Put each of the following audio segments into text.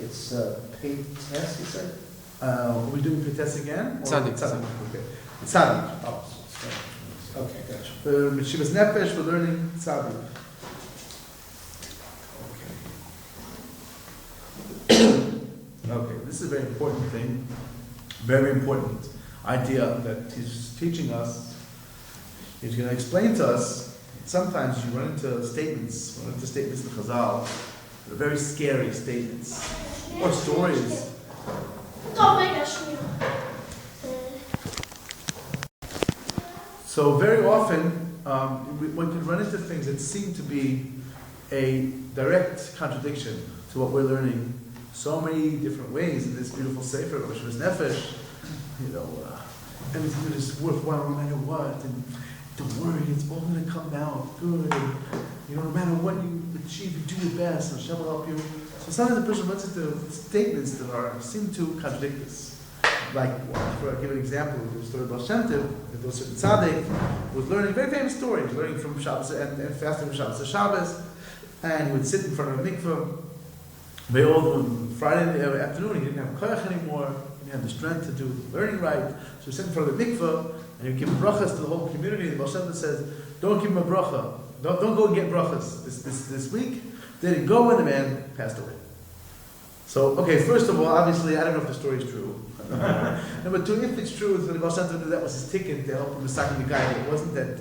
It's Peites, you said? Are we doing Peites again? Tzadik. Okay. Tzadik. Oh, sorry. Okay, gotcha. The Meshivas Nefesh, we're learning Tzadik. Okay, this is a very important thing. Very important idea that he's teaching us. He's going to explain to us. Sometimes you run into statements in Chazal that are very scary statements or stories. So very often one can run into things that seem to be a direct contradiction to what we're learning so many different ways in this beautiful Sefer, Meshivas Nefesh. Everything is worthwhile no matter what, and don't worry, it's all going to come out good, and no matter what you achieve, you do your best, and Hashem will help you. So sometimes the person runs into statements that seem to contradict this. Like, for I'll give an example, the story of Baal Shem Tov, there was a certain tzaddik who was learning a very famous story. He was learning from Shabbos and fasting from Shabbos to Shabbos, and he would sit in front of a mikveh. Very old on Friday afternoon, he didn't have koyach anymore, he didn't have the strength to do the learning right, so he sat in front of the mikveh, and he would give brachas to the whole community. The Baal Shem Tov says, don't give him a bracha, don't go and get brachas this week. Then he'd go and the man passed away. So, okay, first of all, obviously, I don't know if the story is true. Number two, if it's true, the Baal Shem Tov knew that was his ticket to help him assign the guy. It wasn't that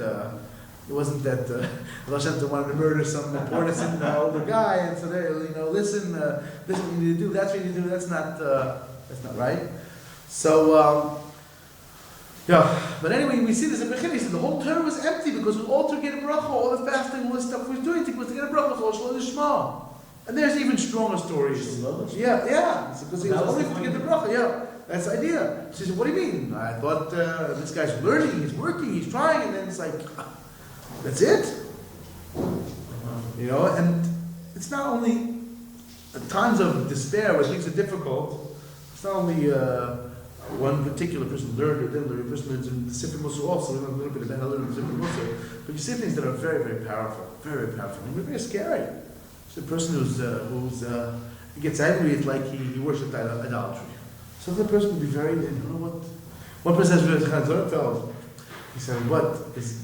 Baal Shem Tov wanted to murder some poor innocent older guy, and so they, listen, this is what you need to do, that's what you need to do. That's not right. So, but anyway, we see this in Bechina. He said the whole Torah was empty because it was all to get a bracha, all the fasting, all the stuff we was doing was to get a bracha, all Shalom Lishma. And there's even stronger stories. Yeah. Because he was only to get the bracha. Yeah, that's the idea. She said, "What do you mean? I thought this guy's learning, he's working, he's trying, and then it's like, that's it." And it's not only at times of despair where things are difficult. It's not only one particular person learned or didn't learn. A person learns in the Sefer Mussar also. We learn a little bit about how to learn in the Sefer Mussar. But you see things that are very, very powerful, very, very powerful, and very scary. The person who's he gets angry, it's like he worships idolatry. So the person can be very, one person has Chaim Zornfeld. He said, do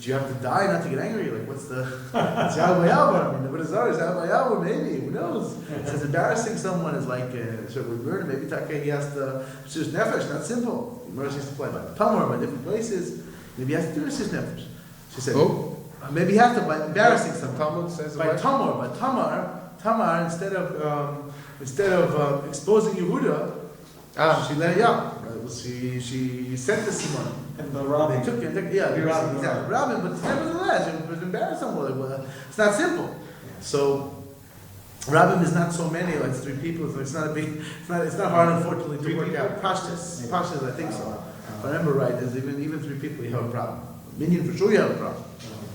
you have to die not to get angry? Like, what's the, it's Yahweh. I mean, the Buddha Zara is Yahweh, maybe, who knows? It says embarrassing someone is like, with murder, maybe Taka, he has to, it's just nefesh, not simple. Murder has to play by Tamar, by different places. Maybe he has to do this, his nefesh. She said, maybe he has to, by embarrassing someone. By Tamar, instead of exposing Yehuda, she let it out. She sent the Simon. And the Rabin. They took it. Rabin, but nevertheless, it was embarrassing. It's not simple. Yeah. So, Rabin is not so many, like 3 people. So it's not hard, unfortunately, to work out. Pashtas, I think so. If I remember right, there's even 3 people, you have a problem. Minyan, for sure you have a problem.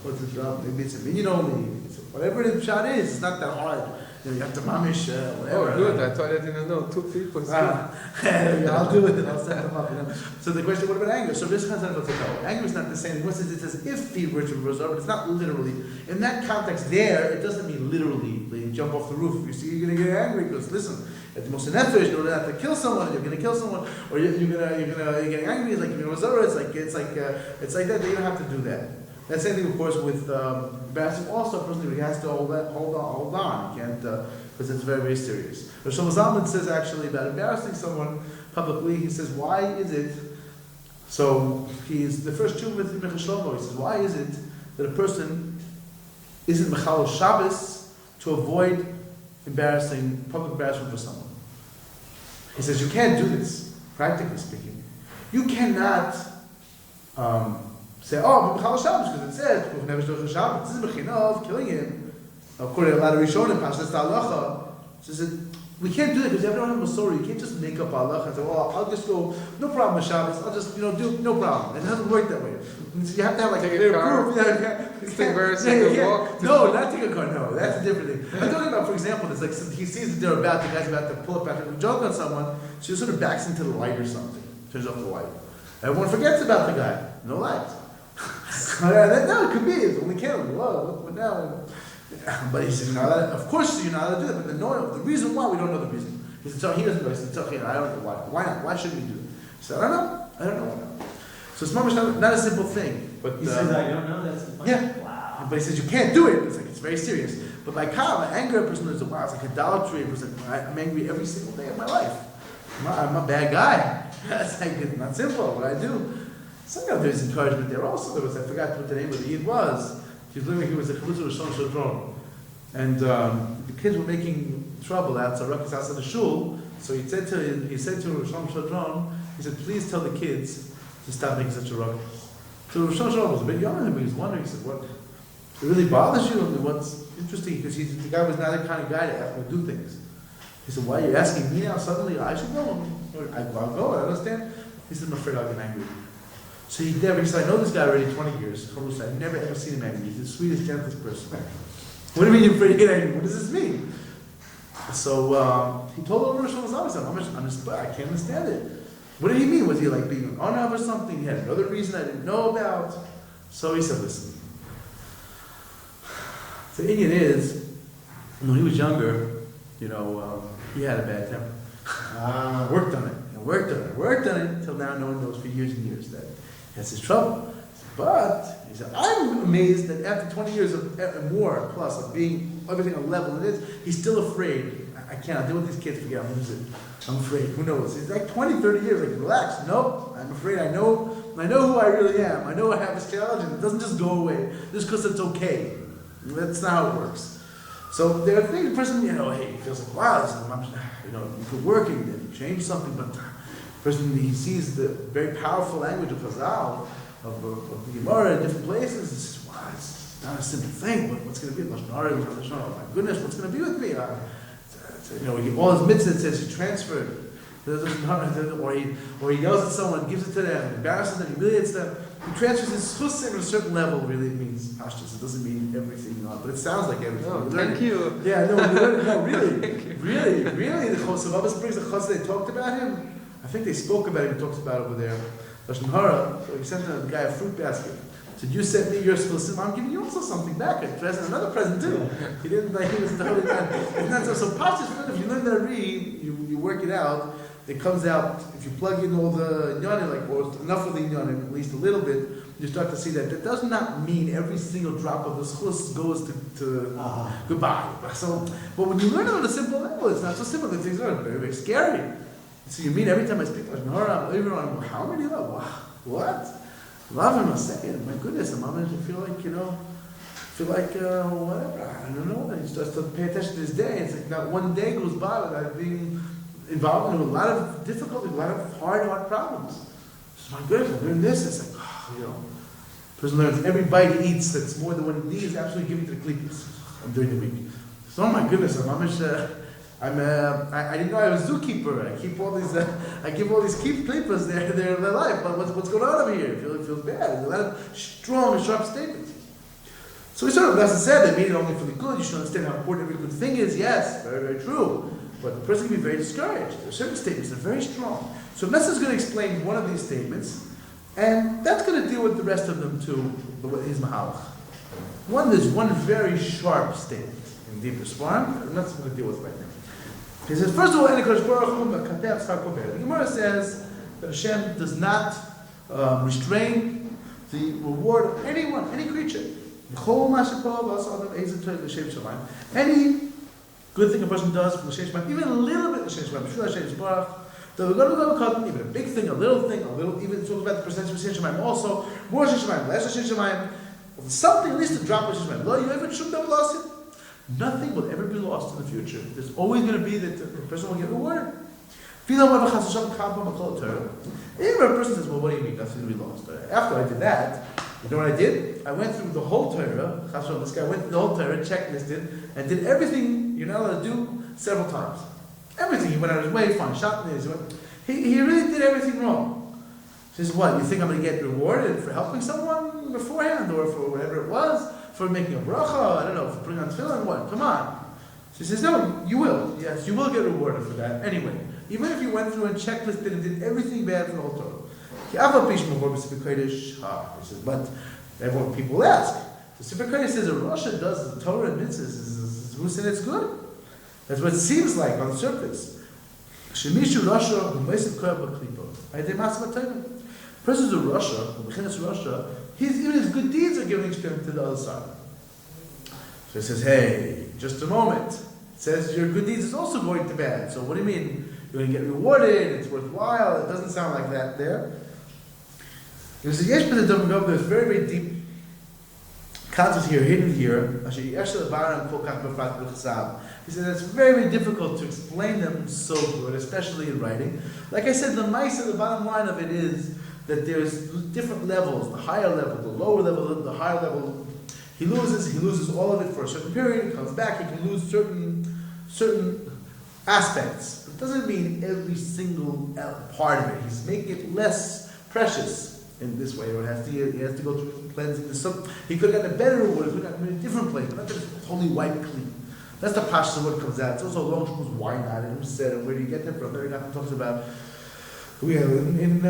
What's the problem? Maybe it's a minyan only. Whatever the shot is, it's not that hard. You have to mamish, whatever. Oh, good. I thought I didn't know. 2 people. I'll do it. I'll set them up. So the question, what about anger? So this concept of anger is not the same. It says if he were to resolve, but it's not literally. In that context, it doesn't mean literally. You jump off the roof. You see, you're going to get angry because listen, at the most nefesh, you're going to have to kill someone. You're going to kill someone, or you're getting angry. It's like you're going to It's like that. You don't have to do that. That's the same thing, of course, with fasting. Also, personally, he has to hold on. He can't, because it's very, very serious. But Shlomo Zalman says actually about embarrassing someone publicly. He says, why is it? So he's the first 2 with Michal Shlomo. He says, why is it that a person isn't Mechal Shabbos to avoid public embarrassment for someone? He says, you can't do this, practically speaking. You cannot. Say, Mechal Shabbos, because it says, this is Mechina of killing him. According to a lot of Rishonim, Pashtas Halacha, says we can't do that because you have no Masorah. You can't just make up halacha and say, I'll just go, no problem with Shabbos, I'll just, do, no problem. It doesn't work that way. You have to have like a clear proof. No, not take a car, no, that's a different thing. I'm talking about, for example, it's like he sees that the guy's about to pull up back and joke on someone, so he sort of backs into the light or something, turns off the light. Everyone forgets about the guy, no light. No, it could be. It's only killing. But now, but he said, of course you're not allowed to do that. But the reason why we don't know the reason. He said, so he doesn't know. He said, it's okay, I don't know why. Why not? Why shouldn't we do it? He said, I don't know. I don't know why not. So it's not a simple thing. But He says, I don't know, that's the point. Yeah. Wow. But he says, you can't do it. It's like, it's very serious. But by kava, anger, a person is, wow, it's like idolatry. A person, I'm angry every single day of my life. I'm a bad guy. It's like, it's not simple, what I do. Somehow there's encouragement there also. There was, I forgot what the name of the Eid was. He was a Chalutza Roshon Shadron. And the kids were making trouble outside Rocky's house in the shul. So he said to Roshon Shadron, he said, please tell the kids to stop making such a ruckus. So Roshon Shadron was a bit younger than him, but he was wondering, he said, what, it really bothers you? And what's interesting, because the guy was not the kind of guy to ask him to do things. He said, why are you asking me now suddenly? I should go. I'll go, I understand. He said, I'm afraid I'll get angry. So he said, I know this guy already 20 years. I've never ever seen him angry. He's the sweetest, gentlest person. What do you mean you're afraid to get angry? What does this mean? So he told over Rosh Hashanah, I can't understand it. What did he mean? Was he like being an onav or something? He had another reason I didn't know about. So he said, listen. The Indian is, when he was younger, he had a bad temper. Worked on it, worked on it, till now no one knows for years and years that that's his trouble. But, he said, I'm amazed that after 20 years of more plus of being everything on level it is, he's still afraid. I can't deal with these kids, forget, I'm afraid, who knows? He's like 20, 30 years, like, relax, nope, I'm afraid, I know who I really am, I know I have this challenge, and it doesn't just go away, just because it's okay. That's not how it works. So there are things, the person, hey, he feels like, wow, this is, you could work and change something, but the person, he sees the very powerful language of Chazal, of the Gemara in different places, and says, wow, it's not a simple thing, but what's going to be? Lashon Hara, oh my goodness, what's going to be with me? All his mitzvahs says he transferred, or he yells at someone, gives it to them, embarrasses them, humiliates them. He transfers his chusim at a certain level. Really, it means pashtus. It doesn't mean everything, but it sounds like everything. No, thank you. Yeah, really. The Chosam Abbas brings the chos. They talked about him. I think they spoke about him. He talks about it over there. Lashon Hara. So he sent the guy a fruit basket. Said, you sent me your chusim. I'm giving you also something back. A present, another present too. He didn't like he was totally not. It's not so pashtus. If you learn that read, you work it out. It comes out, if you plug in all the inyanim, or enough of the inyanim, at least a little bit, you start to see that does not mean every single drop of the schus goes to goodbye. So, but when you learn it on a simple level, it's not so simple. The things are very, very scary. So you mean every time I speak Lashon Hara, I'm how many love? What? Love him, I say it. My goodness, I'm going to feel like, whatever. I don't know. And he starts to pay attention to his day. It's like not one day goes by without being involved in a lot of difficulties, a lot of hard problems. So my goodness, I'm doing this. It's like, person learns every bite he eats that's more than what he needs, absolutely giving to the klippos during the week. So, oh my goodness, I didn't know I was a zookeeper. I keep all these, I give all these klippos their life. But what's going on over here? It feels bad. There's a lot of strong and sharp statements. So we sort of lesson said they mean it only for the good. You should understand how important every good thing is. Yes, very, very true. But the person can be very discouraged. There are certain statements that are very strong. So Messah is going to explain one of these statements, and that's going to deal with the rest of them too, his mahalach. There's one very sharp statement in deeper Svarim, and that's what we're going to deal with right now. He says, first of all, the Gemara says that Hashem does not restrain the reward of anyone, any creature. Any good thing a person does from L'Shem Shemaim, even a little bit L'Shem Shemaim, even a big thing, a little, even talk about the percentage of L'Shem Shemaim also, more L'Shem Shemaim, less L'Shem Shemaim, something at least a drop of L'Shem Shemaim. Lo, you ever should have lost it? Nothing will ever be lost in the future. There's always going to be that the person will get rewarded. Even if a person says, well, what do you mean? Nothing will be lost. After I did that, you know what I did? I went through the whole Torah. This guy went through the whole Torah, checklisted, and did everything you're not allowed to do several times. Everything. He went out of his way, fine, shot me. He really did everything wrong. He says, what? You think I'm going to get rewarded for helping someone beforehand, or for whatever it was, for making a bracha? I don't know, for putting on tefillin? What? Come on. She says, no, you will. Yes, you will get rewarded for that. Anyway, even if you went through and checklisted and did everything bad for the whole Torah. He says, but everyone, people ask. The Sefer Kodesh says a Rasha does the Torah and mitzvahs. Who said it's good? That's what it seems like on the surface. Shemishu Rasha who Meisiv Koyah B'Klipa. Ayidei Matzah B'Tayim. Persons of Russia, who Bechinas Russia, even his good deeds are giving strength to the other side. So he says, hey, just a moment. It says your good deeds is also going to bad. So what do you mean? You're going to get rewarded, it's worthwhile. It doesn't sound like that there. There's a Yesh B'Dam Gov, there's very, very deep concepts here, hidden here. He said it's very, very difficult to explain them so good, especially in writing. Like I said, the mice the bottom line of it is that there's different levels, the higher level, the lower level, the higher level. He loses all of it for a certain period, he comes back, he can lose certain aspects. It doesn't mean every single part of it. He's making it less precious in this way, or he has to go through cleansing. He could have gotten a better reward, he could have gotten a different place, but not that it's totally wiped clean. That's the pashto what comes out. It's also a long shul's why not, and who said, and where do you get that from? Very often talks about, we have in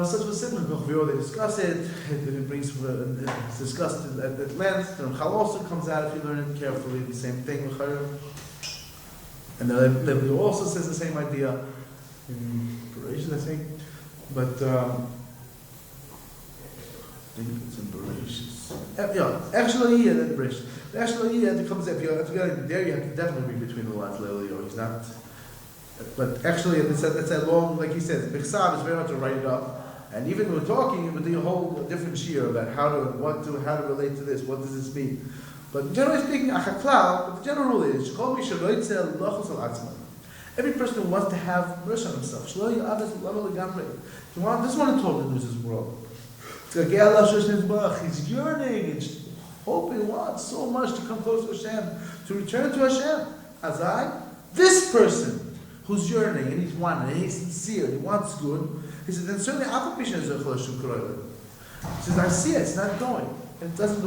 such a similar Kochvio, they discuss it, it brings, it's discussed at length, and Chal also comes out if you learn it carefully, the same thing, and the Levi also says the same idea, in Bereshit, I think, but, I think it's in Bereshit. Actually, yeah, that's Bereshit. Actually, yeah, it comes up. If you get there, you have to definitely read between the lines, Lily, or he's not. But actually, it's that long, like he says, Bechsav is very hard to write it up. And even when we're talking, with the whole different shir about how to relate to this, what does this mean? But generally speaking, the general rule is, every person who wants to have mercy on himself, he doesn't want to total lose his world. He's yearning, he's hoping, wants so much to come close to Hashem, to return to Hashem. This person who's yearning and he's wanting, and he's sincere, he wants good, he says, then certainly He says, I see it, it's not going. It doesn't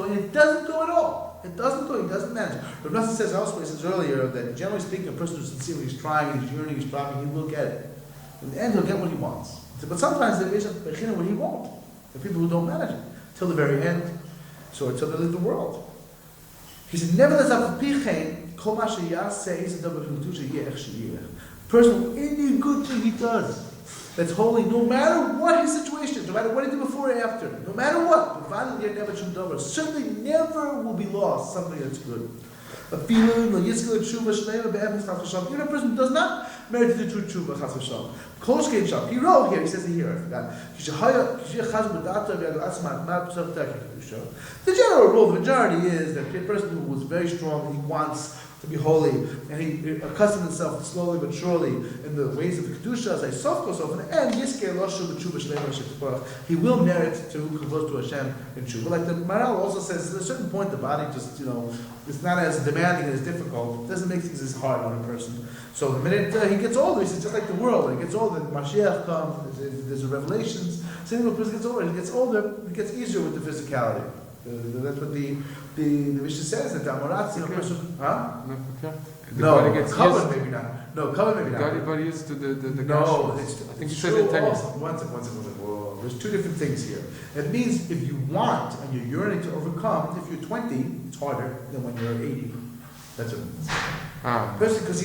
go at all. It doesn't go, he doesn't manage. But Rashi says elsewhere, he says earlier, that generally speaking, a person who's sincere, he's trying, he's yearning, he's striving, he will get it. In the end, he'll get what he wants. But sometimes there is a bechina where he won't. The people who don't manage it till the very end, so until they leave the world. He said, nevertheless, person, any good thing he does, that's holy, no matter what his situation is, no matter what he did before or after, no matter what, certainly never will be lost something that's good. Even a person who does not merit the true tshuva, chas v'shalom. He wrote here, he says it here, I forgot. The general rule, the majority is that a person who was very strong, he wants to be holy, and he accustomed himself slowly but surely in the ways of the kedusha, as I soft goes off, and he will merit to come close to Hashem in tshuva. Like the Maral also says, at a certain point the body just, it's not as demanding and as difficult. It doesn't make things as hard on a person. So the minute he gets older, it's just like the world. When he gets older, Mashiach comes, there's revelations. Same when a person gets older, it gets easier with the physicality. That's what the Mishnah says that the Amoratzi, a person, huh? No, covered maybe not. No, covered maybe not. The body used to the no, I think you said true it 10 years. One second. Whoa. There's two different things here. It means if you want and you're yearning to overcome, if you're 20, it's harder than when you're 80. That's what it means. Especially because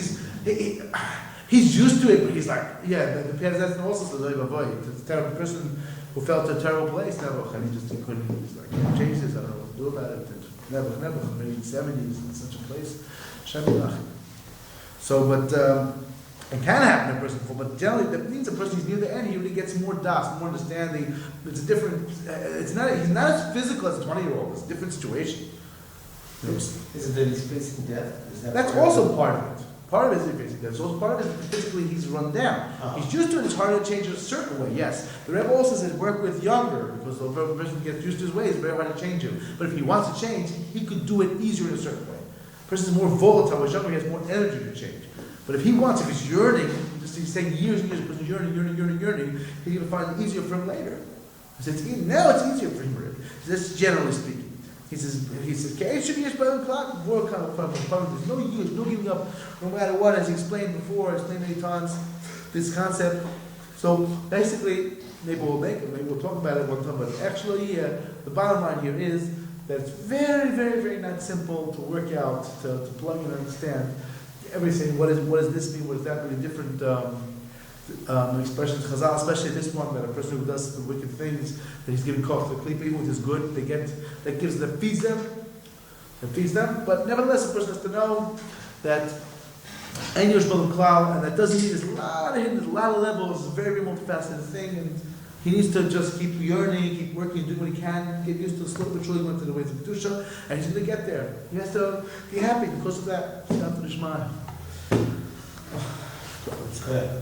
he's used to it, but he's like, the that's also the terrible person who fell to a terrible place, and he couldn't, he's like, can't change this, I don't know what to do about it. Never, maybe in the 70s in such a place. So, but it can happen to a person before, but generally that means a person is near the end, he really gets more das, more understanding. It's a different, he's not as physical as a 20-year-old, it's a different situation. Is it that he's facing death? That's also part of it. Part of it is facing death. So part of it is physically he's run down. He's used to it, it's harder to change in a certain way, yes. The Rebbe also says work with younger, because the person gets used to his ways, it's very hard to change him. But if he wants to change, he could do it easier in a certain way. The person is more volatile, whereas younger, he has more energy to change. But if he's yearning, he's saying years and years, the person's yearning, he's going to find it easier for him later. Now it's easier for him already. That's generally speaking. He says, there's no years, no giving up, no matter what, as he explained many times, this concept. So basically, maybe we'll talk about it one time, but actually, the bottom line here is that it's very, very, very not simple to work out, to plug and understand everything. What does this mean? What does that mean? Different expressions Chazal, especially this one, that a person who does the wicked things, that he's giving koch to klipa, even with his good, that gives them, feeds them. But nevertheless, a person has to know that Ein Yesh Balam Klal, and that doesn't mean there's a lot of levels, it's a very multifaceted thing, and he needs to just keep yearning, keep working, doing what he can, get used to slowly but surely going to the ways of Kedusha, and he's going to get there. He has to be happy because of that. Down to the Shema. Yeah.